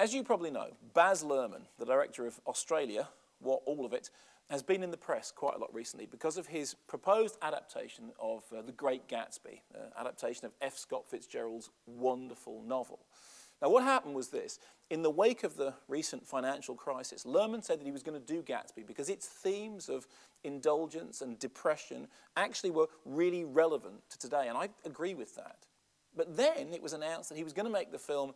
As you probably know, Baz Luhrmann, the director of Australia, all of it, has been in the press quite a lot recently because of his proposed adaptation of The Great Gatsby, adaptation of F. Scott Fitzgerald's wonderful novel. Now, what happened was this. In the wake of the recent financial crisis, Luhrmann said that he was going to do Gatsby because its themes of indulgence and depression actually were really relevant to today, and I agree with that. But then it was announced that he was going to make the film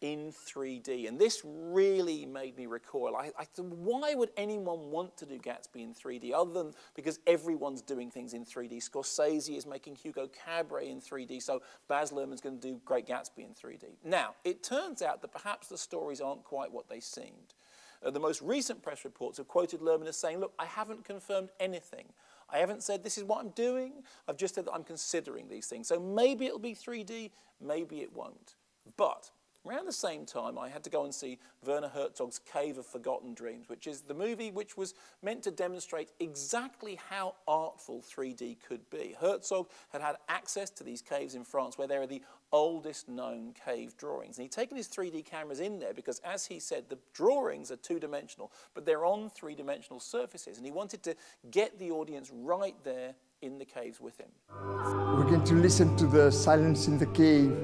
in 3D, and this really made me recoil. I thought, why would anyone want to do Gatsby in 3D other than because everyone's doing things in 3D? Scorsese is making Hugo Cabret in 3D, so Baz Luhrmann's going to do Great Gatsby in 3D. Now, it turns out that perhaps the stories aren't quite what they seemed. The most recent press reports have quoted Luhrmann as saying, look, I haven't confirmed anything. I haven't said this is what I'm doing. I've just said that I'm considering these things. So maybe it'll be 3D, maybe it won't. But around the same time, I had to go and see Werner Herzog's Cave of Forgotten Dreams, which is the movie which was meant to demonstrate exactly how artful 3D could be. Herzog had had access to these caves in France where there are the oldest known cave drawings. And he'd taken his 3D cameras in there because, as he said, the drawings are two-dimensional, but they're on three-dimensional surfaces. And he wanted to get the audience right there in the caves with him. We're going to listen to the silence in the cave,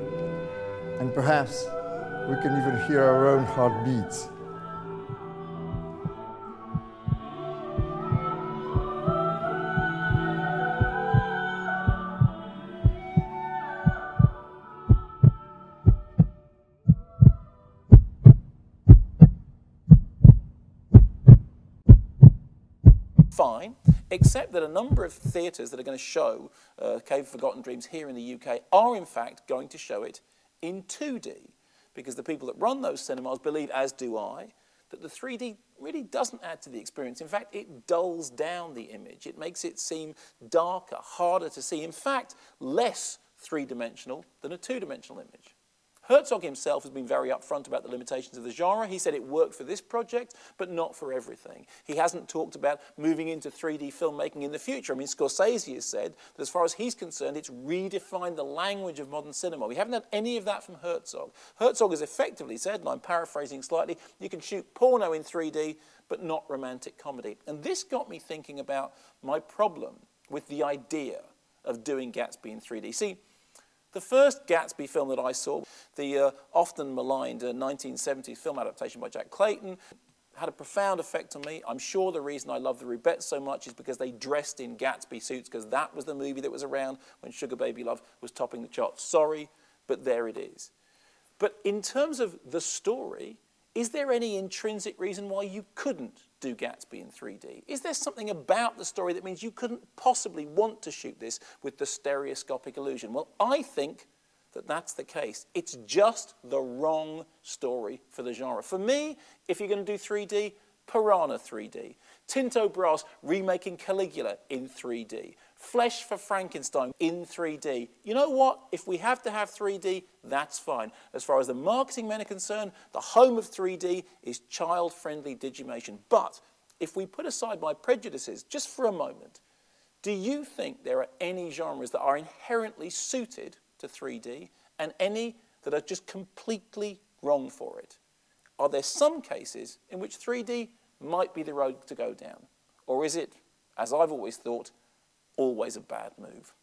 and perhaps we can even hear our own heartbeats. Fine, except that a number of theatres that are going to show Cave of Forgotten Dreams here in the UK are in fact going to show it in 2D. Because the people that run those cinemas believe, as do I, that the 3D really doesn't add to the experience. In fact, it dulls down the image. It makes it seem darker, harder to see. In fact, less three-dimensional than a two-dimensional image. Herzog himself has been very upfront about the limitations of the genre. He said it worked for this project, but not for everything. He hasn't talked about moving into 3D filmmaking in the future. I mean, Scorsese has said that as far as he's concerned, it's redefined the language of modern cinema. We haven't had any of that from Herzog. Herzog has effectively said, and I'm paraphrasing slightly, you can shoot porno in 3D, but not romantic comedy. And this got me thinking about my problem with the idea of doing Gatsby in 3D. See, the first Gatsby film that I saw, the often maligned 1970s film adaptation by Jack Clayton, had a profound effect on me. I'm sure the reason I love the Rubettes so much is because they dressed in Gatsby suits, because that was the movie that was around when Sugar Baby Love was topping the charts. Sorry, but there it is. But in terms of the story, is there any intrinsic reason why you couldn't do Gatsby in 3D? Is there something about the story that means you couldn't possibly want to shoot this with the stereoscopic illusion? Well, I think that that's the case. It's just the wrong story for the genre. For me, if you're going to do 3D, Piranha 3D. Tinto Brass remaking Caligula in 3D. Flesh for Frankenstein in 3D. You know what? If we have to have 3D, that's fine. As far as the marketing men are concerned, the home of 3D is child-friendly digimation. But if we put aside my prejudices just for a moment, do you think there are any genres that are inherently suited to 3D and any that are just completely wrong for it? Are there some cases in which 3D might be the road to go down? Or is it, as I've always thought, always a bad move?